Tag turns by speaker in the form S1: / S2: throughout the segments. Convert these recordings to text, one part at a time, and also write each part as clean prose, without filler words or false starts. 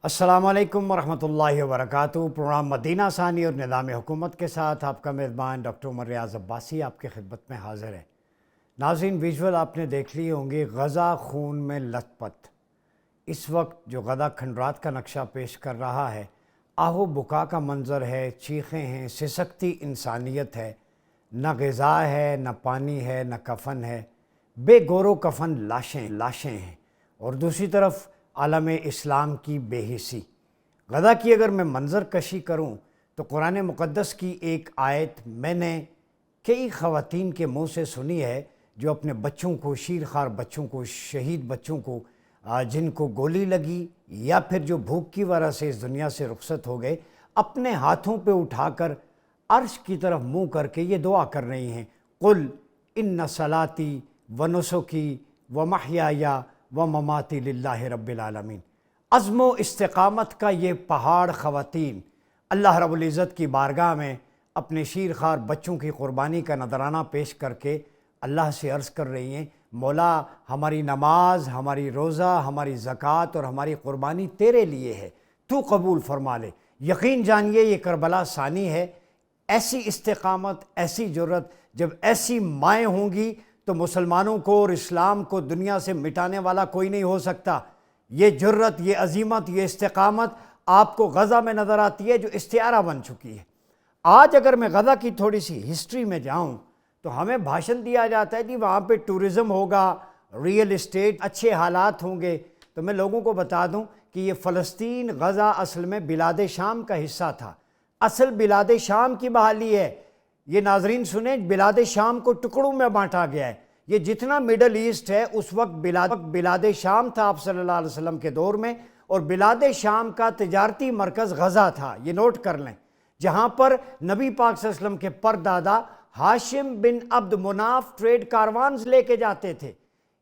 S1: السلام علیکم ورحمۃ اللہ وبرکاتہ۔ پروگرام مدینہ ثانی اور نظام حکومت کے ساتھ آپ کا میزبان ڈاکٹر عمر ریاض عباسی آپ کی خدمت میں حاضر ہے۔ ناظرین، ویژول آپ نے دیکھ لی ہوں گی، غزہ خون میں لت پت۔ اس وقت جو غزہ کھنڈرات کا نقشہ پیش کر رہا ہے، آہو بکا کا منظر ہے، چیخیں ہیں، سسکتی انسانیت ہے، نہ غذا ہے، نہ پانی ہے، نہ کفن ہے، بے گور و کفن لاشیں ہیں، اور دوسری طرف عالم اسلام کی بے حسی۔ غزہ کی اگر میں منظر کشی کروں تو قرآن مقدس کی ایک آیت میں نے کئی خواتین کے منہ سے سنی ہے جو اپنے بچوں کو، شیرخوار بچوں کو، شہید بچوں کو، جن کو گولی لگی یا پھر جو بھوک کی وجہ سے اس دنیا سے رخصت ہو گئے، اپنے ہاتھوں پہ اٹھا کر عرش کی طرف منہ کر کے یہ دعا کر رہی ہیں، قل ان صلاتی و نسکی و محیای و مماتی للہ رب العالمین۔ عزم و استقامت کا یہ پہاڑ خواتین اللہ رب العزت کی بارگاہ میں اپنے شیرخوار بچوں کی قربانی کا نذرانہ پیش کر کے اللہ سے عرض کر رہی ہیں، مولا ہماری نماز، ہماری روزہ، ہماری زکوٰۃ اور ہماری قربانی تیرے لیے ہے، تو قبول فرما لے۔ یقین جانیے یہ کربلا ثانی ہے۔ ایسی استقامت، ایسی جرت جب ایسی مائیں ہوں گی تو مسلمانوں کو اور اسلام کو دنیا سے مٹانے والا کوئی نہیں ہو سکتا۔ یہ جرت، یہ عظیمت، یہ استقامت آپ کو غزہ میں نظر آتی ہے جو استعارہ بن چکی ہے۔ آج اگر میں غزہ کی تھوڑی سی ہسٹری میں جاؤں تو ہمیں بھاشن دیا جاتا ہے کہ وہاں پہ ٹورزم ہوگا، ریئل اسٹیٹ، اچھے حالات ہوں گے۔ تو میں لوگوں کو بتا دوں کہ یہ فلسطین، غزہ اصل میں بلاد شام کا حصہ تھا۔ اصل بلاد شام کی بحالی ہے۔ یہ ناظرین سنیں، بلاد شام کو ٹکڑوں میں بانٹا گیا ہے۔ یہ جتنا مڈل ایسٹ ہے اس وقت بلاد شام تھا آپ صلی اللہ علیہ وسلم کے دور میں، اور بلاد شام کا تجارتی مرکز غزہ تھا، یہ نوٹ کر لیں، جہاں پر نبی پاک صلی اللہ علیہ وسلم کے پردادا ہاشم بن عبد مناف ٹریڈ کاروانز لے کے جاتے تھے۔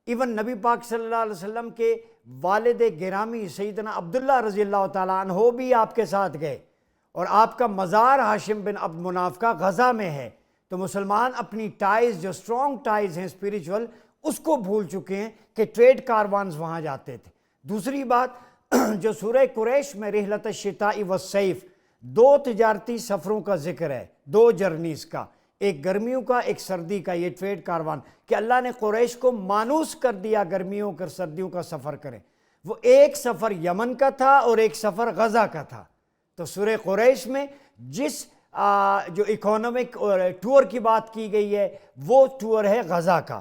S1: ایون نبی پاک صلی اللہ علیہ وسلم کے والد گرامی سیدنا عبداللہ رضی اللہ تعالیٰ عنہ بھی آپ کے ساتھ گئے، اور آپ کا مزار ہاشم بن عبد مناف کا غزہ میں ہے۔ تو مسلمان اپنی ٹائز، جو سٹرونگ ٹائز ہیں اسپریچول، اس کو بھول چکے ہیں کہ ٹریڈ کاروانز وہاں جاتے تھے۔ دوسری بات، جو سورہ قریش میں رحلت الشتاء والصیف، دو تجارتی سفروں کا ذکر ہے، دو جرنیز کا، ایک گرمیوں کا، ایک سردی کا، یہ ٹریڈ کاروان کہ اللہ نے قریش کو مانوس کر دیا گرمیوں کا، سردیوں کا سفر کریں۔ وہ ایک سفر یمن کا تھا اور ایک سفر غزہ کا تھا۔ تو سورہ قریش میں جس جو اکانومک ٹور کی بات کی گئی ہے وہ ٹور ہے غزہ کا۔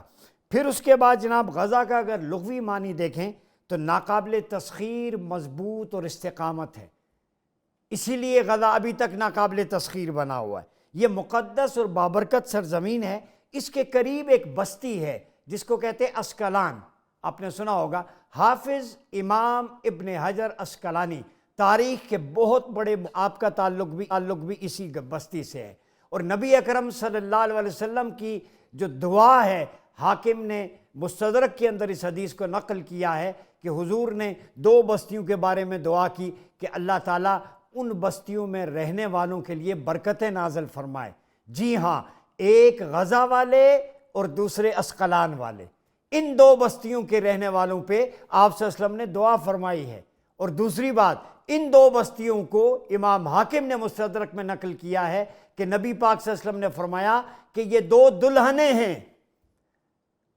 S1: پھر اس کے بعد جناب غزہ کا اگر لغوی معنی دیکھیں تو ناقابل تسخیر، مضبوط اور استقامت ہے۔ اسی لیے غزہ ابھی تک ناقابل تسخیر بنا ہوا ہے۔ یہ مقدس اور بابرکت سرزمین ہے۔ اس کے قریب ایک بستی ہے جس کو کہتے ہیں اسکلان، آپ نے سنا ہوگا۔ حافظ امام ابن حجر اسکلانی، تاریخ کے بہت بڑے، آپ کا تعلق بھی اسی بستی سے ہے۔ اور نبی اکرم صلی اللہ علیہ وسلم کی جو دعا ہے، حاکم نے مستدرک کے اندر اس حدیث کو نقل کیا ہے کہ حضور نے دو بستیوں کے بارے میں دعا کی کہ اللہ تعالیٰ ان بستیوں میں رہنے والوں کے لیے برکتیں نازل فرمائے۔ جی ہاں، ایک غزہ والے اور دوسرے اسقلان والے، ان دو بستیوں کے رہنے والوں پہ آپ صلی اللہ علیہ وسلم نے دعا فرمائی ہے۔ اور دوسری بات، ان دو بستیوں کو امام حاکم نے مستدرک میں نقل کیا ہے کہ نبی پاک صلی اللہ علیہ وسلم نے فرمایا کہ یہ دو دلہنیں ہیں۔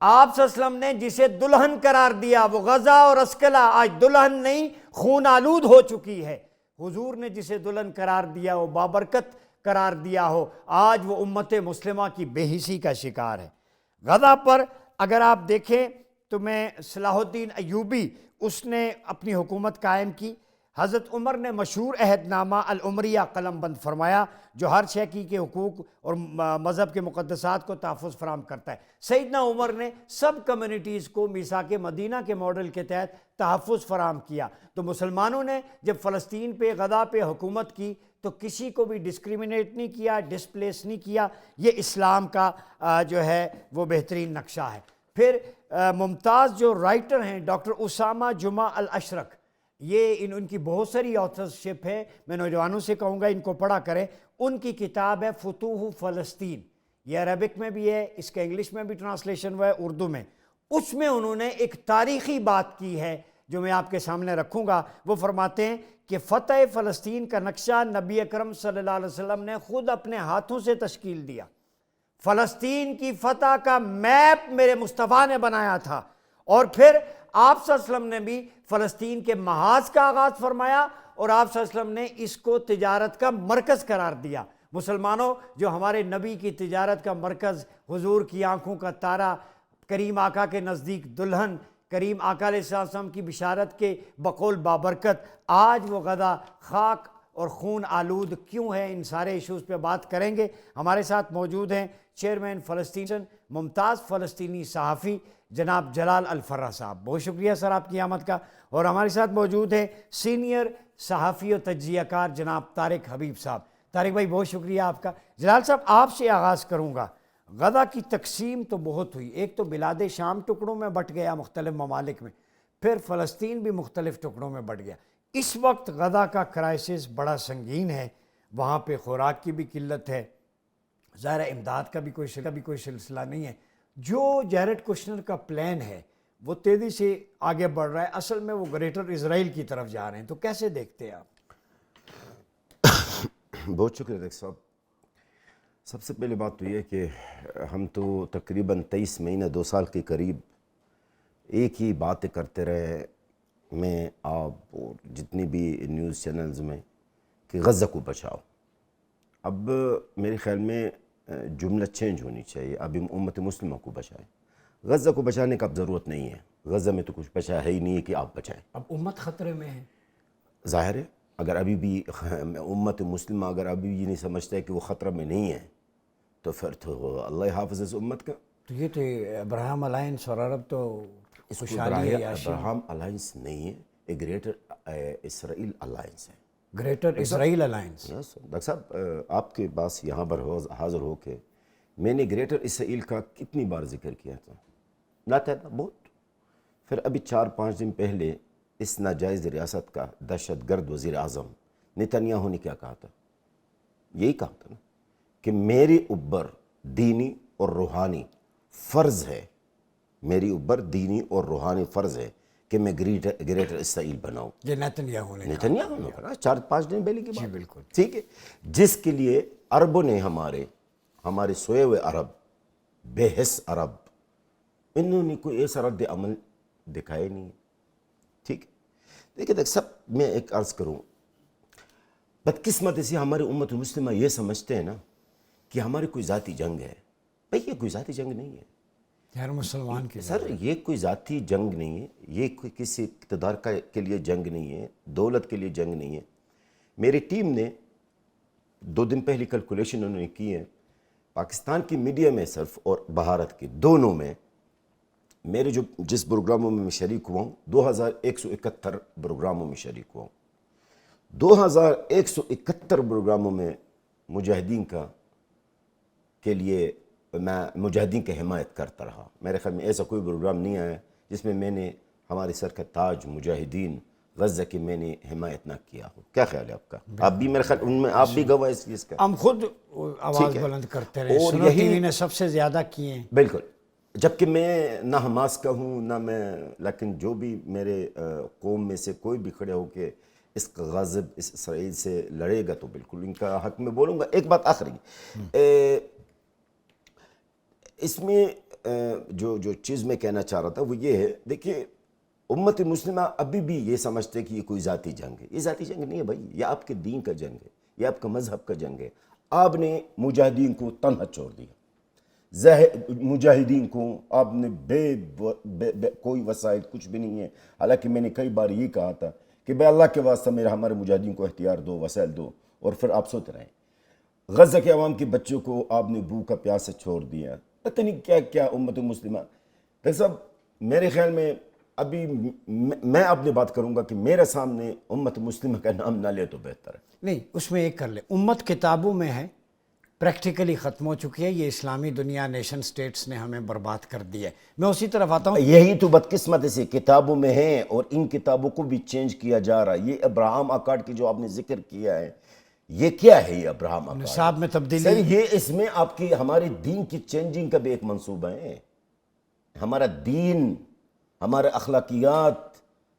S1: آپ صلی اللہ علیہ وسلم نے جسے دلہن قرار دیا وہ غزہ اور اسکلا آج دلہن نہیں، خون آلود ہو چکی ہے۔ حضور نے جسے دلہن قرار دیا وہ بابرکت قرار دیا ہو، آج وہ امت مسلمہ کی بے حسی کا شکار ہے۔ غزہ پر اگر آپ دیکھیں تو میں صلاح الدین ایوبی، اس نے اپنی حکومت قائم کی۔ حضرت عمر نے مشہور عہد نامہ العمریہ قلم بند فرمایا جو ہر شیعی کے حقوق اور مذہب کے مقدسات کو تحفظ فراہم کرتا ہے۔ سیدنا عمر نے سب کمیونٹیز کو میثاق مدینہ کے ماڈل کے تحت تحفظ فراہم کیا۔ تو مسلمانوں نے جب فلسطین پہ، غزہ پہ حکومت کی تو کسی کو بھی ڈسکریمنیٹ نہیں کیا، ڈسپلیس نہیں کیا۔ یہ اسلام کا جو ہے وہ بہترین نقشہ ہے۔ پھر ممتاز جو رائٹر ہیں ڈاکٹر اسامہ جمعہ الاشرق، یہ ان کی بہت ساری آتھرشپ ہے، میں نوجوانوں سے کہوں گا ان کو پڑھا کریں۔ ان کی کتاب ہے فتوح فلسطین، یہ عربک میں بھی ہے، اس کا انگلش میں بھی ٹرانسلیشن ہوا ہے، اردو میں۔ اس میں انہوں نے ایک تاریخی بات کی ہے جو میں آپ کے سامنے رکھوں گا، وہ فرماتے ہیں کہ فتح فلسطین کا نقشہ نبی اکرم صلی اللہ علیہ وسلم نے خود اپنے ہاتھوں سے تشکیل دیا۔ فلسطین کی فتح کا میپ میرے مصطفیٰ نے بنایا تھا، اور پھر آپ صلی اللہ علیہ وسلم نے بھی فلسطین کے محاذ کا آغاز فرمایا، اور آپ صلی اللہ علیہ وسلم نے اس کو تجارت کا مرکز قرار دیا۔ مسلمانوں، جو ہمارے نبی کی تجارت کا مرکز، حضور کی آنکھوں کا تارا، کریم آقا کے نزدیک دلہن، کریم آقا علیہ السلام کی بشارت کے بقول بابرکت، آج وہ غزہ خاک اور خون آلود کیوں ہے؟ ان سارے ایشوز پہ بات کریں گے۔ ہمارے ساتھ موجود ہیں چیئرمین فلسطین، ممتاز فلسطینی صحافی جناب جلال الفرہ صاحب، بہت شکریہ سر آپ کی آمد کا۔ اور ہمارے ساتھ موجود ہیں سینئر صحافی و تجزیہ کار جناب طارق حبیب صاحب۔ طارق بھائی بہت شکریہ آپ کا۔ جلال صاحب آپ سے آغاز کروں گا۔ غزہ کی تقسیم تو بہت ہوئی، ایک تو بلاد شام ٹکڑوں میں بٹ گیا مختلف ممالک میں، پھر فلسطین بھی مختلف ٹکڑوں میں بٹ گیا۔ اس وقت غزہ کا کرائسس بڑا سنگین ہے، وہاں پہ خوراک کی بھی قلت ہے، ظاہر امداد کا بھی کوئی سلسلہ نہیں ہے۔ جو جیرڈ کوشنر کا پلان ہے وہ تیزی سے آگے بڑھ رہا ہے، اصل میں وہ گریٹر اسرائیل کی طرف جا رہے ہیں، تو کیسے دیکھتے ہیں آپ؟
S2: بہت شکریہ ریک صاحب۔ سب سے پہلی بات تو یہ کہ ہم تو تقریباً 23 مہینہ 2 سال کے قریب ایک ہی باتیں کرتے رہے، میں آپ اور جتنی بھی نیوز چینلز میں، کہ غزہ کو بچاؤ۔ اب میرے خیال میں جملہ چینج ہونی چاہیے، اب ہم امت مسلمہ کو بچائیں۔ غزہ کو بچانے کا اب ضرورت نہیں ہے، غزہ میں تو کچھ بچا ہے ہی نہیں ہے کہ آپ بچائیں۔
S1: اب امت خطرے میں ہے،
S2: ظاہر ہے اگر ابھی بھی امت مسلمہ اگر ابھی بھی یہ نہیں سمجھتا ہے کہ وہ خطرہ میں نہیں ہے، تو پھر تو اللہ حافظ اس امت کا۔
S1: تو یہ تو ابراہم الائنس اور عرب تو
S2: اس کو
S1: خوشحالی ہے،
S2: ابراہم الائنس نہیں ہے، ایک گریٹر اسرائیل الائنس ہے۔
S1: گریٹر اسرائیل الائنس۔
S2: ڈاکٹر صاحب آپ کے پاس یہاں پر حاضر ہو کے میں نے گریٹر اسرائیل کا کتنی بار ذکر کیا تھا، ناتحت بہت۔ پھر ابھی 4-5 دن پہلے اس ناجائز ریاست کا دہشت گرد وزیر اعظم نتنیاہو نے کیا کہا تھا؟ یہی کہا تھا نا کہ میرے اوپر دینی اور روحانی فرض ہے، میری اوپر دینی اور روحانی فرض ہے کہ میں گریٹر اسرائیل بناؤں۔
S1: یہ نتنیاہو نے
S2: نتنیاہو نے کہا 4-5 دن پہلے کی بات۔
S1: بالکل
S2: ٹھیک ہے، جس کے لیے عربوں نے ہمارے سوئے ہوئے عرب، بے حس عرب، انہوں نے کوئی ایسا رد عمل دکھائے نہیں۔ ٹھیک ہے، دیکھیں سب میں ایک عرض کروں، بدقسمتی سے ہماری امت مسلمہ یہ سمجھتے ہیں نا کہ ہماری کوئی ذاتی جنگ ہے۔ بھئی یہ کوئی ذاتی جنگ نہیں ہے
S1: ہر مسلمان کی۔
S2: سر، یہ کوئی ذاتی جنگ نہیں ہے، یہ کوئی کسی اقتدار کے لیے جنگ نہیں ہے، دولت کے لیے جنگ نہیں ہے۔ میری ٹیم نے 2 دن پہلی کیلکولیشن انہوں نے کی ہے، پاکستان کی میڈیا میں صرف اور بھارت کی دونوں میں، میرے جس پروگراموں میں شریک ہوا ہوں 2171 پروگراموں میں شریک ہوا ہوں، 2171 پروگراموں میں مجاہدین کے لیے میں مجاہدین کی حمایت کرتا رہا۔ میرے خیال میں ایسا کوئی پروگرام نہیں آیا جس میں میں نے ہمارے سر کا تاج مجاہدین غزہ کی میں نے حمایت نہ کیا ہو۔ کیا خیال ہے آپ کا؟ آپ بھی میرے خیال ان میں آپ بھی گواہ اس چیز کا۔
S1: ہم خود آواز بلند کرتے رہے، سنو ٹی وی نے سب سے زیادہ کیے ہیں۔
S2: بالکل، جبکہ میں نہ حماس کا ہوں نہ میں، لیکن جو بھی میرے قوم میں سے کوئی بھی کھڑے ہو کے اس غاضب اس اسرائیل سے لڑے گا تو بالکل ان کا حق میں بولوں گا۔ ایک بات آخری، اس میں جو چیز میں کہنا چاہ رہا تھا وہ یہ ہے، دیکھیے امت مسلمہ ابھی بھی یہ سمجھتے کہ یہ کوئی ذاتی جنگ ہے۔ یہ ذاتی جنگ نہیں ہے بھائی، یہ آپ کے دین کا جنگ ہے، یہ آپ کا مذہب کا جنگ ہے۔ آپ نے مجاہدین کو تنہا چھوڑ دیا، مجاہدین کو آپ نے بے کوئی وسائل کچھ بھی نہیں ہے۔ حالانکہ میں نے کئی بار یہ کہا تھا کہ بے اللہ کے واسطہ ہمارے مجاہدین کو اختیار دو، وسائل دو، اور پھر آپ سوتے رہیں۔ غزہ کے عوام کے بچوں کو آپ نے بھوکا پیاس سے چھوڑ دیا، پتہ نہیں کیا کیا امت مسلمہ۔ ڈاکٹر صاحب میرے خیال میں ابھی میں اپنی بات کروں گا کہ میرے سامنے امت مسلمہ کا نام نہ لے تو بہتر ہے۔
S1: نہیں، اس میں ایک کر لیں، امت کتابوں میں ہے، پریکٹیکلی ختم ہو چکی ہے، یہ اسلامی دنیا نیشن سٹیٹس نے ہمیں برباد کر دی ہے۔ میں اسی طرف آتا ہوں،
S2: یہی تو بدقسمتی سے کتابوں میں ہیں اور ان کتابوں کو بھی چینج کیا جا رہا ہے۔ یہ ابراہم اکارڈ کی جو آپ نے ذکر کیا ہے، یہ کیا ہے؟ یہ ابراہم اکارڈ
S1: نصاب میں تبدیلی،
S2: سر یہ اس میں آپ کی ہمارے دین کی چینجنگ کا بھی ایک منصوبہ ہے۔ ہمارا دین، ہمارے اخلاقیات،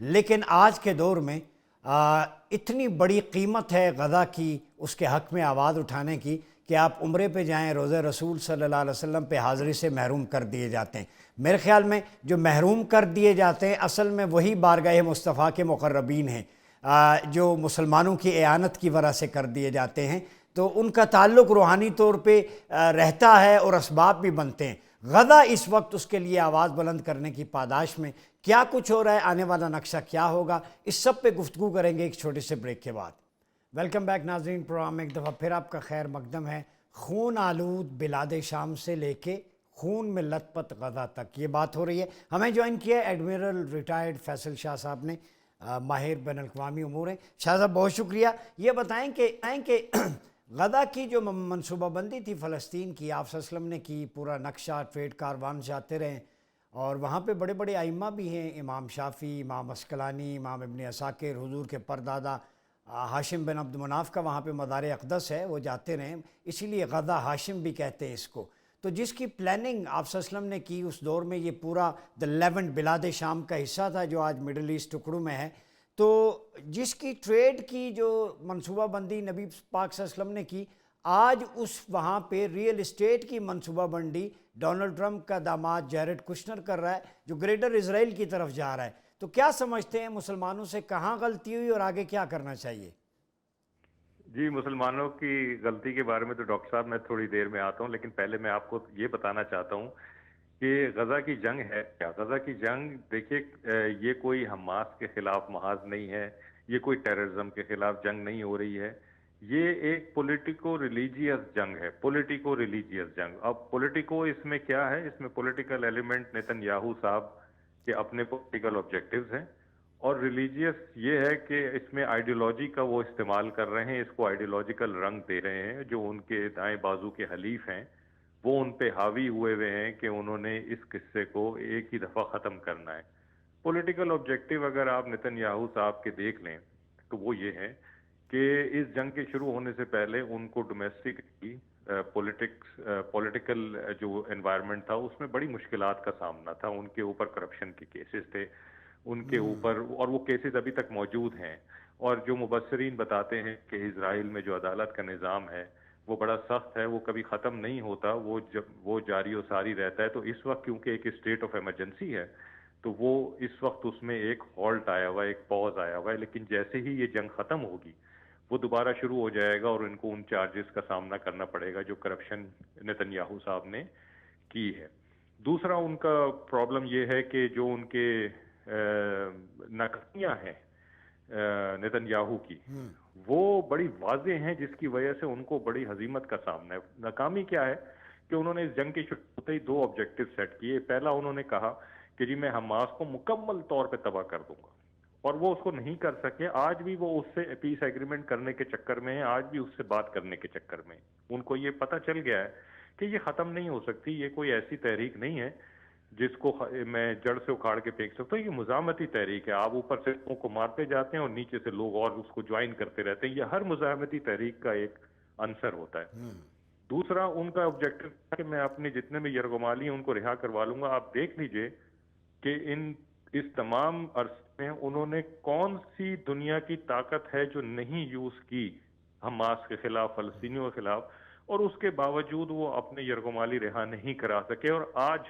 S1: لیکن آج کے دور میں اتنی بڑی قیمت ہے غزہ کی اس کے حق میں آواز اٹھانے کی کہ آپ عمرے پہ جائیں روضہ رسول صلی اللہ علیہ وسلم پہ حاضری سے محروم کر دیے جاتے ہیں. میرے خیال میں جو محروم کر دیے جاتے ہیں اصل میں وہی بارگاہ مصطفیٰ کے مقربین ہیں جو مسلمانوں کی اعانت کی وجہ سے کر دیے جاتے ہیں. تو ان کا تعلق روحانی طور پہ رہتا ہے اور اسباب بھی بنتے ہیں. غزہ اس وقت اس کے لیے آواز بلند کرنے کی پاداش میں کیا کچھ ہو رہا ہے, آنے والا نقشہ کیا ہوگا, اس سب پہ گفتگو کریں گے ایک چھوٹے سے بریک کے بعد. ویلکم بیک ناظرین, پروگرام میں ایک دفعہ پھر آپ کا خیر مقدم ہے. خون آلود بلاد شام سے لے کے خون میں لت پت غزہ تک یہ بات ہو رہی ہے. ہمیں جوائن کیا ہے ایڈمرل ریٹائرڈ فیصل شاہ صاحب نے, ماہر بین الاقوامی امور ہیں. شاہ صاحب بہت شکریہ. یہ بتائیں کہ غزہ کی جو منصوبہ بندی تھی فلسطین کی, آپ صلی اللہ علیہ وسلم نے کی, پورا نقشہ ٹریڈ کاروان جاتے رہے اور وہاں پہ بڑے بڑے ائمہ بھی ہیں, امام شافعی, امام عسقلانی, امام ابن عساکر, حضور کے پردادا ہاشم بن عبد مناف کا وہاں پہ مزار اقدس ہے, وہ جاتے رہے, اسی لیے غزہ ہاشم بھی کہتے ہیں اس کو. تو جس کی پلاننگ آپ صلی اللہ علیہ وسلم نے کی اس دور میں, یہ پورا دا لیونٹ بلاد شام کا حصہ تھا جو آج مڈل ایسٹ ٹکڑوں میں ہے. تو جس کی ٹریڈ کی جو منصوبہ بندی نبی پاک صلی اللہ علیہ وسلم نے کی, آج اس وہاں پہ ریئل اسٹیٹ کی منصوبہ بندی ڈونلڈ ٹرمپ کا داماد جیرڈ کشنر کر رہا ہے جو گریٹر اسرائیل کی طرف جا رہا ہے. تو کیا سمجھتے ہیں مسلمانوں سے کہاں غلطی ہوئی اور آگے کیا کرنا چاہیے؟
S3: جی, مسلمانوں کی غلطی کے بارے میں تو ڈاکٹر صاحب میں تھوڑی دیر میں آتا ہوں, لیکن پہلے میں آپ کو یہ بتانا چاہتا ہوں کہ غزہ کی جنگ ہے کیا. غزہ کی جنگ دیکھیے, یہ کوئی حماس کے خلاف محاذ نہیں ہے, یہ کوئی ٹیررزم کے خلاف جنگ نہیں ہو رہی ہے, یہ ایک پولیٹیکو ریلیجیس جنگ ہے. پولیٹیکو ریلیجیس جنگ. اب پولیٹیکو اس میں کیا ہے, اس میں پولیٹیکل ایلیمنٹ نیتن یاہو صاحب کے اپنے پولیٹیکل آبجیکٹیوز ہیں, اور ریلیجیس یہ ہے کہ اس میں آئیڈیولوجی کا وہ استعمال کر رہے ہیں, اس کو آئیڈیولوجیکل رنگ دے رہے ہیں. جو ان کے دائیں بازو کے حلیف ہیں وہ ان پہ حاوی ہوئے ہیں کہ انہوں نے اس قصے کو ایک ہی دفعہ ختم کرنا ہے. پولیٹیکل آبجیکٹیو اگر آپ نیتن یاہو صاحب کے دیکھ لیں تو وہ یہ ہے کہ اس جنگ کے شروع ہونے سے پہلے ان کو ڈومیسٹک پولیٹیکل جو انوائرمنٹ تھا اس میں بڑی مشکلات کا سامنا تھا. ان کے اوپر کرپشن کے کیسز تھے ان کے اوپر, اور وہ کیسز ابھی تک موجود ہیں. اور جو مبصرین بتاتے ہیں کہ اسرائیل میں جو عدالت کا نظام ہے وہ بڑا سخت ہے, وہ کبھی ختم نہیں ہوتا, وہ جاری و ساری رہتا ہے. تو اس وقت کیونکہ ایک اسٹیٹ آف ایمرجنسی ہے تو وہ اس وقت اس میں ایک ہالٹ آیا ہوا ہے, ایک پاز آیا ہوا ہے. لیکن جیسے ہی یہ جنگ ختم ہوگی وہ دوبارہ شروع ہو جائے گا اور ان کو ان چارجز کا سامنا کرنا پڑے گا جو کرپشن نیتن یاہو صاحب نے کی ہے. دوسرا ان کا پرابلم یہ ہے کہ جو ان کے ناکامیاں ہیں نیتن یاہو کی, وہ بڑی واضح ہیں, جس کی وجہ سے ان کو بڑی ہزیمت کا سامنا ہے. ناکامی کیا ہے کہ انہوں نے اس جنگ کے شروع ہوتے ہی دو آبجیکٹیو سیٹ کیے. پہلا انہوں نے کہا کہ جی میں حماس کو مکمل طور پہ تباہ کر دوں گا, اور وہ اس کو نہیں کر سکے. آج بھی وہ اس سے پیس ایگریمنٹ کرنے کے چکر میں ہیں, آج بھی اس سے بات کرنے کے چکر میں. ان کو یہ پتہ چل گیا ہے کہ یہ ختم نہیں ہو سکتی, یہ کوئی ایسی تحریک نہیں ہے جس کو میں جڑ سے اکھاڑ کے پھینک سکتا ہوں. یہ مزاحمتی تحریک ہے, آپ اوپر سے لوگوں کو مارتے جاتے ہیں اور نیچے سے لوگ اور اس کو جوائن کرتے رہتے ہیں. یہ ہر مزاحمتی تحریک کا ایک عنصر ہوتا ہے. دوسرا ان کا آبجیکٹو ہے کہ میں اپنے جتنے بھی یرغمالی ہیں ان کو رہا کروا لوں گا. آپ دیکھ لیجئے کہ اس تمام عرصے میں انہوں نے کون سی دنیا کی طاقت ہے جو نہیں یوز کی حماس کے خلاف, فلسطینیوں کے خلاف, اور اس کے باوجود وہ اپنے یرغمالی رہا نہیں کرا سکے. اور آج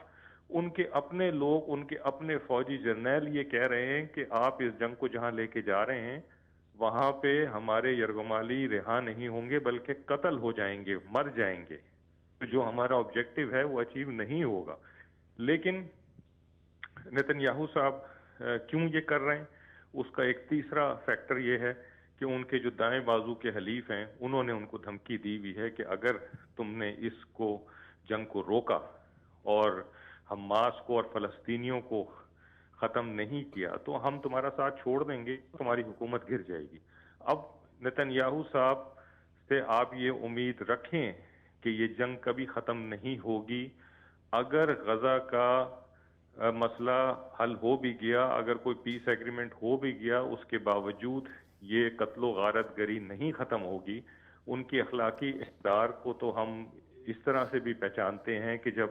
S3: ان کے اپنے لوگ, ان کے اپنے فوجی جرنیل یہ کہہ رہے ہیں کہ آپ اس جنگ کو جہاں لے کے جا رہے ہیں وہاں پہ ہمارے یرغمالی رہا نہیں ہوں گے بلکہ قتل ہو جائیں گے, مر جائیں گے. جو ہمارا آبجیکٹیو ہے وہ اچیو نہیں ہوگا. لیکن نیتن یاہو صاحب کیوں یہ کر رہے ہیں, اس کا ایک تیسرا فیکٹر یہ ہے کہ ان کے جو دائیں بازو کے حلیف ہیں انہوں نے ان کو دھمکی دی ہوئی ہے کہ اگر تم نے اس کو جنگ کو روکا اور حماس کو اور فلسطینیوں کو ختم نہیں کیا تو ہم تمہارا ساتھ چھوڑ دیں گے, تمہاری حکومت گر جائے گی. اب نیتن یاہو صاحب سے آپ یہ امید رکھیں کہ یہ جنگ کبھی ختم نہیں ہوگی. اگر غزہ کا مسئلہ حل ہو بھی گیا, اگر کوئی پیس ایگریمنٹ ہو بھی گیا, اس کے باوجود یہ قتل و غارت گری نہیں ختم ہوگی. ان کی اخلاقی اقدار کو تو ہم اس طرح سے بھی پہچانتے ہیں کہ جب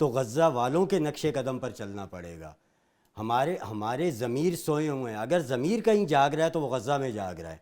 S4: تو غزہ والوں کے نقش قدم پر چلنا پڑے گا. ہمارے ضمیر سوئے ہوئے ہیں. اگر ضمیر کہیں جاگ رہا ہے تو وہ غزہ میں جاگ رہا ہے.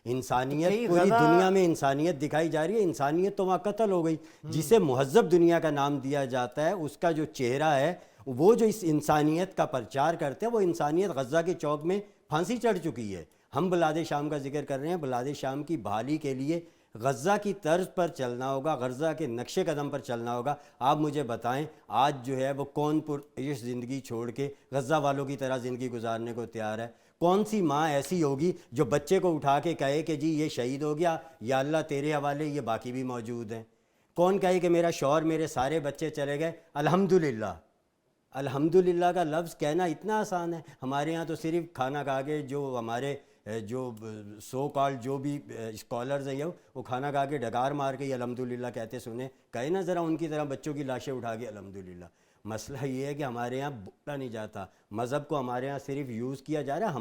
S4: انسانیت پوری دنیا میں انسانیت دکھائی جا رہی ہے. انسانیت تو وہاں قتل ہو گئی. جسے مہذب دنیا کا نام دیا جاتا ہے, اس کا جو چہرہ ہے, وہ جو اس انسانیت کا پرچار کرتے ہیں, وہ انسانیت غزہ کے چوک میں پھانسی چڑھ چکی ہے. ہم بلاد شام کا ذکر کر رہے ہیں. بلاد شام کی بحالی کے لیے غزہ کی طرز پر چلنا ہوگا, غزہ کے نقش قدم پر چلنا ہوگا. آپ مجھے بتائیں آج جو ہے وہ کون پرعیش زندگی چھوڑ کے غزہ والوں کی طرح زندگی گزارنے کو تیار ہے؟ کون سی ماں ایسی ہوگی جو بچے کو اٹھا کے کہے کہ جی یہ شہید ہو گیا, یا اللہ تیرے حوالے, یہ باقی بھی موجود ہیں؟ کون کہے کہ میرا شوہر, میرے سارے بچے چلے گئے؟ الحمدللہ. الحمدللہ کا لفظ کہنا اتنا آسان ہے. ہمارے ہاں تو صرف کھانا کھا کے جو ہمارے جو سو کال جو بھی اسکالرز ہیں وہ کھانا کھا کے ڈگار مار کے یہ الحمدللہ کہتے سنے. کہے نا ذرا ان کی طرح بچوں کی لاشیں اٹھا کے الحمدللہ. مسئلہ یہ ہے کہ ہمارے یہاں بولا نہیں جاتا. مذہب کو ہمارے ہاں صرف یوز کیا جا رہا ہے.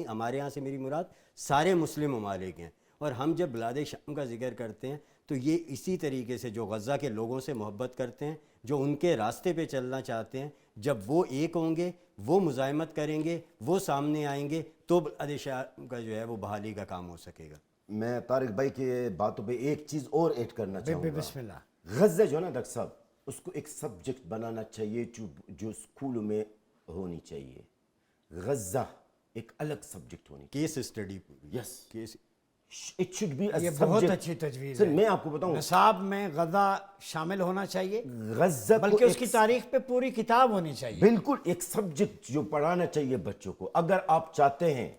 S4: ہمارے یہاں سے میری مراد سارے مسلم ممالک ہیں. اور ہم جب بلاد شام کا ذکر کرتے ہیں تو یہ اسی طریقے سے جو غزہ کے لوگوں سے محبت کرتے ہیں, جو ان کے راستے پہ چلنا چاہتے ہیں, جب وہ ایک ہوں گے, وہ مزاحمت کریں گے, وہ سامنے آئیں گے, تو بلاد شام کا جو ہے وہ بحالی کا کام ہو سکے گا.
S2: میں طارق بھائی کے باتوں پہ ایک چیز اور ایڈ کرنا چاہوں گا.
S1: بسم اللہ.
S2: غزہ جو ہے نا ڈاکٹر صاحب, اس کو ایک سبجیکٹ بنانا چاہیے جو اسکولوں میں ہونی چاہیے. غزہ ایک الگ سبجیکٹ ہونی
S4: case study.
S2: Yes,
S4: case
S2: it should be
S1: یہ بہت اچھی تجویز
S2: سر.
S1: ہے.
S2: میں آپ کو بتاؤں,
S1: نصاب میں غزہ شامل ہونا چاہیے,
S2: غزہ
S1: بلکہ اس کی تاریخ پہ پوری کتاب ہونی چاہیے.
S2: بالکل ایک سبجیکٹ جو پڑھانا چاہیے بچوں کو. اگر آپ چاہتے ہیں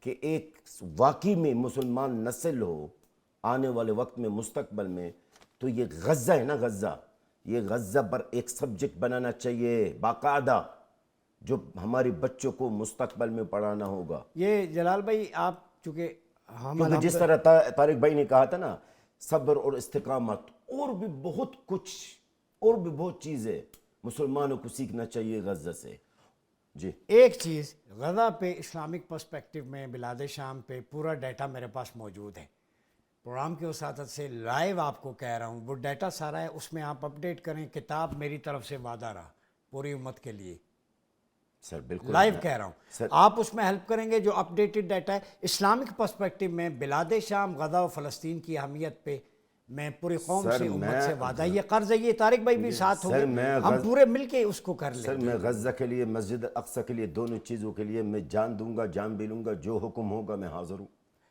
S2: کہ ایک واقعی میں مسلمان نسل ہو آنے والے وقت میں, مستقبل میں, تو یہ غزہ ہے نا, غزہ, یہ غزہ پر ایک سبجیکٹ بنانا چاہیے باقاعدہ, جو ہمارے بچوں کو مستقبل میں پڑھانا ہوگا.
S1: یہ جلال بھائی آپ چونکہ ہم
S2: کیونکہ جس طرح طارق بھائی نے کہا تھا نا, صبر اور استقامت, اور بھی بہت کچھ, اور بھی بہت چیزیں مسلمانوں کو سیکھنا چاہیے غزہ سے. جی
S1: ایک چیز, غزہ پہ اسلامک پرسپیکٹیو میں بلاد شام پہ پورا ڈیٹا میرے پاس موجود ہے. پروگرام کی وساطت سے لائیو آپ کو کہہ رہا ہوں, وہ ڈیٹا سارا ہے, اس میں آپ اپڈیٹ کریں. کتاب میری طرف سے وعدہ رہا پوری امت کے لیے,
S2: سر بالکل
S1: لائیو کہہ رہا ہوں. آپ اس میں ہیلپ کریں گے. جو اپڈیٹڈ ڈیٹا ہے اسلامک پرسپیکٹیو میں بلاد شام, غزہ و فلسطین کی اہمیت پہ میں پوری قوم سے, امت سے وعدہ, یہ قرض ہے. یہ طارق بھائی بھی ساتھ ہوں گے, ہم پورے مل کے اس کو کر لیں.
S2: سر میں غزہ کے لیے, مسجد اقصی کے لیے, دونوں چیزوں کے لیے میں جان دوں گا, جان بھی لوں گا. جو حکم ہوگا میں حاضر ہوں.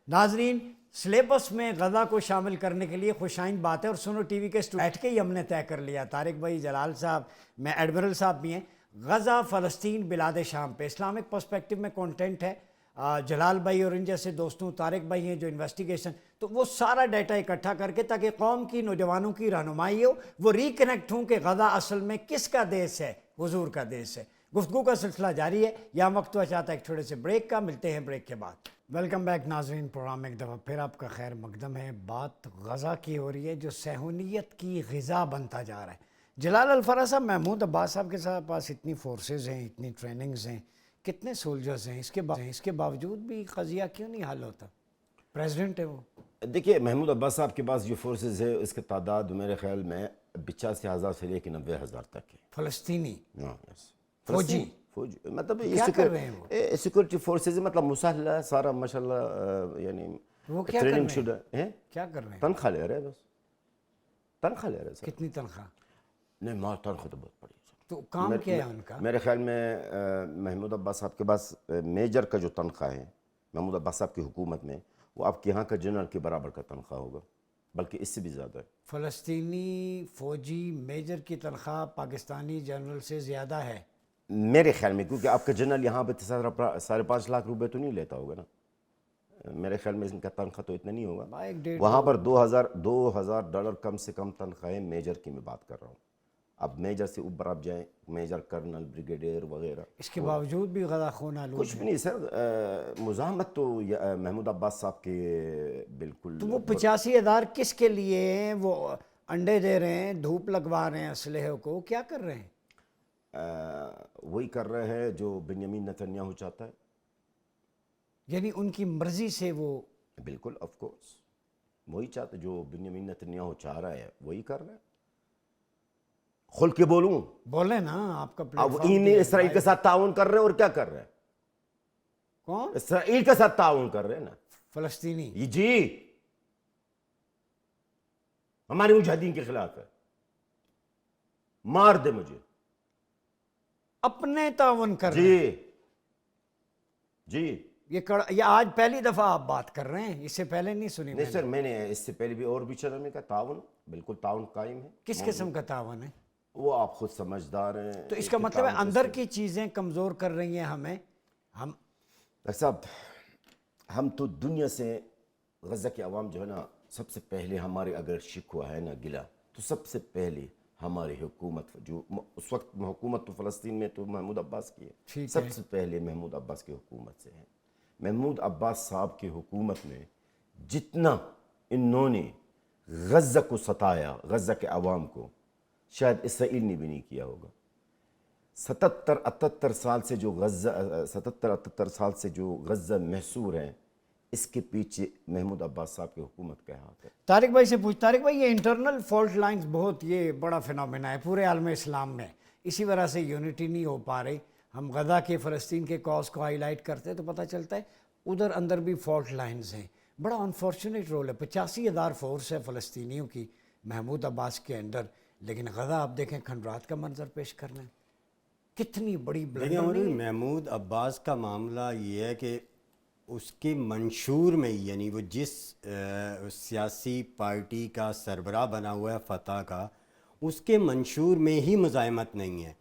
S1: ناظرین, سلیبس میں غزہ کو شامل کرنے کے لیے خوشائن بات ہے, اور سنو ٹی وی کے بیٹھ کے ہی ہم نے طے کر لیا. طارق بھائی, جلال صاحب, میں ایڈمرل صاحب بھی ہیں. غزہ فلسطین بلاد شام پہ اسلامک پرسپیکٹیو میں کانٹینٹ ہے. جلال بھائی اور ان جیسے دوستوں, طارق بھائی ہیں جو انویسٹیگیشن, تو وہ سارا ڈیٹا اکٹھا کر کے, تاکہ قوم کی, نوجوانوں کی رہنمائی ہو, وہ ریکنیکٹ ہوں کہ غزہ اصل میں کس کا دیس ہے, حضور کا دیس ہے. گفتگو کا سلسلہ جاری ہے. یہاں وقت ہوا چاہتا ہے ایک چھوٹے سے بریک کا. ملتے ہیں بریک کے بعد. ویلکم بیک ناظرین, پروگرام ایک دفعہ پھر آپ کا خیر مقدم ہے. بات غزہ کی ہو رہی ہے جو صہیونیت کی غذا بنتا جا رہا ہے. جلال الفرا صاحب, محمود عباس صاحب کے پاس اتنی فورسز ہیں, اتنی ٹریننگز ہیں, کتنے سولجرز ہیں, اس کے باوجود بھی قضیہ کیوں نہیں حل ہوتا؟ پریزیڈنٹ ہے وہ.
S2: دیکھیے, محمود عباس صاحب کے پاس جو فورسز ہے, اس کی تعداد میرے خیال میں 85,000 سے لے کے 90,000 تک ہے.
S1: فلسطینی
S2: فوجی مطلب
S1: کیا کر رہے ہیں وہ؟
S2: سیکورٹی فورسز, مطلب مسلح سارا ماشاء اللہ, یعنی
S1: وہ کیا کر
S2: ٹریننگ
S1: رہے
S2: شدہ ہیں.
S1: کیا کر رہے ہیں؟
S2: تنخواہ لے رہے ہیں, بس تنخواہ لے رہے ہیں سر.
S1: کتنی تنخواہ؟
S2: نہیں, ماں تنخواہ تو بہت بڑی ہے.
S1: تو کام کیا ہے ان کا؟
S2: میرے خیال میں محمود عباس صاحب کے پاس میجر کا جو تنخواہ ہے محمود عباس صاحب کی حکومت میں, وہ آپ کے یہاں کا جنرل کے برابر کا تنخواہ ہوگا, بلکہ اس سے بھی زیادہ ہے.
S1: فلسطینی فوجی میجر کی تنخواہ پاکستانی جنرل سے زیادہ ہے
S2: میرے خیال میں, کیونکہ آپ کا جنرل یہاں پہ 5.5 لاکھ روپے تو نہیں لیتا ہوگا نا. میرے خیال میں ان کا تنخواہ تو اتنا نہیں ہوگا. وہاں پر $2,000 کم سے کم تنخواہیں میجر کی میں بات کر رہا ہوں. اب میجر سے اوپر آپ جائیں, میجر کرنل, بریگیڈیئر وغیرہ,
S1: اس کے باوجود بھی غزہ خون آلود
S2: کچھ بھی نہیں سر. مزاحمت تو محمود عباس صاحب کے بالکل.
S1: تو وہ 85,000 کس کے لیے ہیں؟ وہ انڈے دے رہے ہیں, دھوپ لگوا رہے ہیں اسلحے کو, کیا کر رہے ہیں؟
S2: وہی کر رہے ہیں جو بنیامین نتنیاہو چاہتا ہے.
S1: یعنی ان کی مرضی سے وہ,
S2: بالکل آف کورس وہی چاہتا ہے, جو بنیامین نتنیاہو چاہ رہا ہے وہی کر رہا ہے. کھل کے بولوں؟
S1: بولیں نا, آپ کا
S2: اب
S1: پلیٹ
S2: ان اسرائیل کے ساتھ تعاون کر رہے ہیں, اور کیا کر رہے ہیں؟
S1: کون؟
S2: اسرائیل کے ساتھ تعاون کر رہے ہیں نا.
S1: فلسطینی.
S2: یہ جی ہمارے مجاہدین کے خلاف ہے. مار دے مجھے.
S1: اپنے تعاون کر رہے ہیں.
S2: جی
S1: یہ آج پہلی دفعہ آپ بات کر رہے ہیں, اس سے پہلے نہیں سنی میں
S2: نہیں سر, میں نے اس سے پہلے بھی اور بھی چینل میں کہا تعاون, بالکل تعاون قائم ہے.
S1: کس قسم کا تعاون ہے؟
S2: وہ آپ خود سمجھدار ہیں.
S1: تو اس کا مطلب ہے اندر کی چیزیں کمزور کر رہی ہیں ہمیں. ہم
S2: ڈاکٹر صاحب, ہم تو دنیا سے غزہ کے عوام جو ہے نا, سب سے پہلے ہمارے اگر شکوہ ہے نا, گلا, تو سب سے پہلے ہماری حکومت, جو اس وقت حکومت تو فلسطین میں تو محمود عباس کی ہے, سب سے پہلے محمود عباس کی حکومت سے ہے. محمود عباس صاحب کی حکومت میں جتنا انہوں نے غزہ کو ستایا, غزہ کے عوام کو, شاید اسرائیل نے بھی نہیں کیا ہوگا. 77-78 سال سے جو غزہ 77-78 سال سے جو غزہ محصور ہیں, اس کے پیچھے محمود عباس صاحب کی حکومت کا ہاتھ ہے.
S1: طارق بھائی سے طارق بھائی, یہ انٹرنل فالٹ لائنز بہت یہ بڑا فنومینا ہے پورے عالم اسلام میں, اسی وجہ سے یونٹی نہیں ہو پا رہی. ہم غزہ کے فلسطین کے کاز کو ہائی لائٹ کرتے ہیں تو پتہ چلتا ہے ادھر اندر بھی فالٹ لائنز ہیں. بڑا انفارچونیٹ رول ہے. 85,000 فورس ہے فلسطینیوں کی محمود عباس کے اندر, لیکن غزہ آپ دیکھیں کھنڈرات کا منظر پیش کرنا ہے. کتنی بڑی
S4: دیکھیں محمود عباس کا معاملہ یہ ہے کہ اس کے منشور میں, یعنی وہ جس سیاسی پارٹی کا سربراہ بنا ہوا ہے فتح کا, اس کے منشور میں ہی مزاحمت نہیں ہے.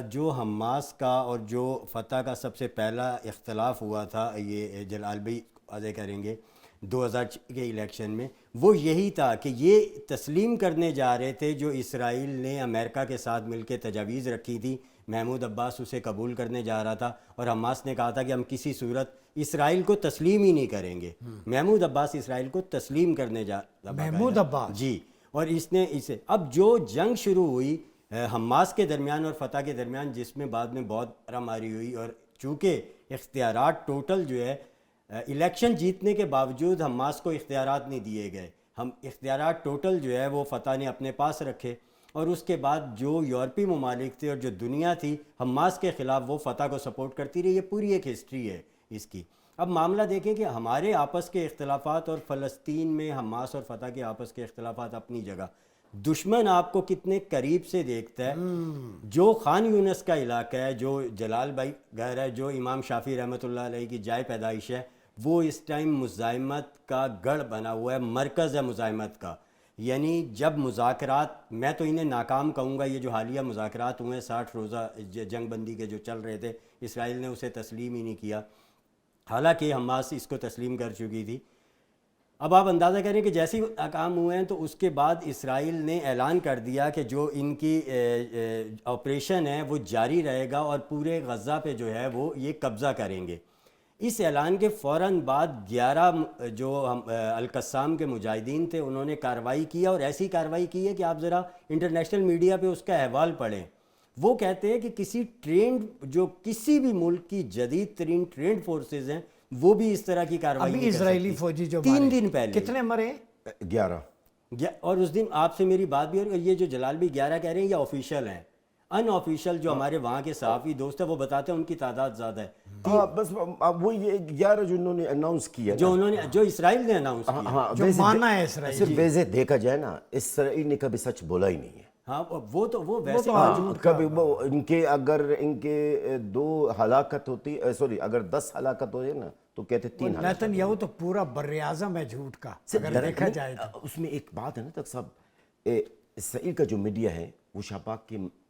S4: جو حماس کا اور جو فتح کا سب سے پہلا اختلاف ہوا تھا, یہ جلال بھائی واضح کریں گے, 2000 کے الیکشن میں, وہ یہی تھا کہ یہ تسلیم کرنے جا رہے تھے جو اسرائیل نے امریکہ کے ساتھ مل کے تجاویز رکھی تھی. محمود عباس اسے قبول کرنے جا رہا تھا, اور حماس نے کہا تھا کہ ہم کسی صورت اسرائیل کو تسلیم ہی نہیں کریں گے. محمود عباس اسرائیل کو تسلیم کرنے جا رہا.
S1: محمود عباس
S4: جی, اور اس نے اسے اب جو جنگ شروع ہوئی حماس کے درمیان اور فتح کے درمیان, جس میں بعد میں بہت مارا ماری ہوئی, اور چونکہ اختیارات ٹوٹل جو ہے الیکشن جیتنے کے باوجود حماس کو اختیارات نہیں دیے گئے. ہم اختیارات ٹوٹل جو ہے وہ فتح نے اپنے پاس رکھے, اور اس کے بعد جو یورپی ممالک تھے اور جو دنیا تھی حماس کے خلاف, وہ فتح کو سپورٹ کرتی رہی. یہ پوری ایک ہسٹری ہے اس کی. اب معاملہ دیکھیں کہ ہمارے آپس کے اختلافات اور فلسطین میں حماس اور فتح کے آپس کے اختلافات اپنی جگہ. دشمن آپ کو کتنے قریب سے دیکھتا ہے. جو خان یونس کا علاقہ ہے, جو جلال بھائی گھر ہے, جو امام شافعی رحمۃ اللہ علیہ کی جائے پیدائش ہے, وہ اس ٹائم مزاحمت کا گڑھ بنا ہوا ہے, مرکز ہے مزاحمت کا. یعنی جب مذاکرات, میں تو انہیں ناکام کہوں گا, یہ جو حالیہ مذاکرات ہوئے 60 روزہ جنگ بندی کے جو چل رہے تھے, اسرائیل نے اسے تسلیم ہی نہیں کیا, حالانکہ حماس اس کو تسلیم کر چکی تھی. اب آپ اندازہ کریں کہ جیسے ناکام ہوئے ہیں, تو اس کے بعد اسرائیل نے اعلان کر دیا کہ جو ان کی آپریشن ہے وہ جاری رہے گا, اور پورے غزہ پہ جو ہے وہ یہ قبضہ کریں گے. اس اعلان کے فوراً بعد 11 جو القسام کے مجاہدین تھے, انہوں نے کارروائی کیا, اور ایسی کارروائی کی ہے کہ آپ ذرا انٹرنیشنل میڈیا پہ اس کا احوال پڑھیں. وہ کہتے ہیں کہ کسی ٹرینڈ, جو کسی بھی ملک کی جدید ترین ٹرینڈ فورسز ہیں, وہ بھی اس طرح کی کارروائی نہیں کر سکتی.
S1: اسرائیلی فوجی جو
S4: 3 دن پہلے
S1: کتنے مرے؟
S2: 11.
S4: اور اس دن آپ سے میری بات بھی ہو رہی ہے, یہ جو جلال بھی 11 کہہ رہے ہیں یہ آفیشیل ہیں. ان آفیشیل جو ہمارے وہاں کے صحافی دوست ہیں وہ بتاتے ہیں ان کی تعداد زیادہ ہے.
S2: بس وہ یہ 11 جو انہوں نے اناؤنس کیا,
S4: جو اسرائیل نے اناؤنس کیا,
S1: جو مانا ہے اسرائیل.
S2: صرف ویسے دیکھا جائے نا, اسرائیل نے کبھی سچ بولا ہی نہیں ہے.
S4: ہاں وہ ویسے
S2: کبھی وہ ان کے, اگر ان کے 2 ہلاکت ہوتی, سوری اگر 10 ہلاکت ہوتی ہے نا, تو کہتے 3 ہلاکت.
S1: نیتن یاہو تو پورا بر اعظم ہے جھوٹ کا اگر دیکھا جائے تو.
S2: اس میں ایک بات ہے نا تک صاحب, اسرائیل کا جو میڈیا ہے وہ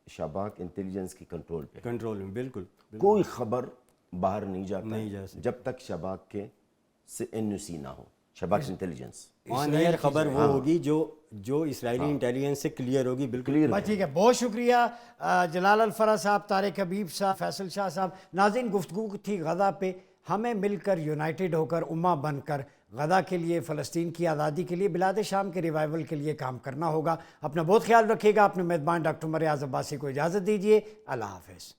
S2: شباک انٹیلیجنس کی کنٹرول پہ,
S4: کنٹرول میں, بالکل
S2: کوئی خبر باہر نہیں جاتا جب تک شباک کے NUC نہ ہو, شباک انٹیلیجنس.
S4: آن ایئر خبر وہ ہوگی جو اسرائیلی انٹیلیجنس سے کلیئر ہوگی. بالکل
S1: ٹھیک ہے, بہت شکریہ جلال الفرا صاحب, طارق حبیب صاحب, فیصل شاہ صاحب. ناظرین, گفتگو تھی غزہ پہ. ہمیں مل کر یونائٹڈ ہو کر امہ بن کر غزہ کے لیے, فلسطین کی آزادی کے لیے, بلاد شام کے ریوائیول کے لیے کام کرنا ہوگا. اپنا بہت خیال رکھیے گا. اپنے میزبان ڈاکٹر عمر ریاض عباسی کو اجازت دیجیے. اللہ حافظ.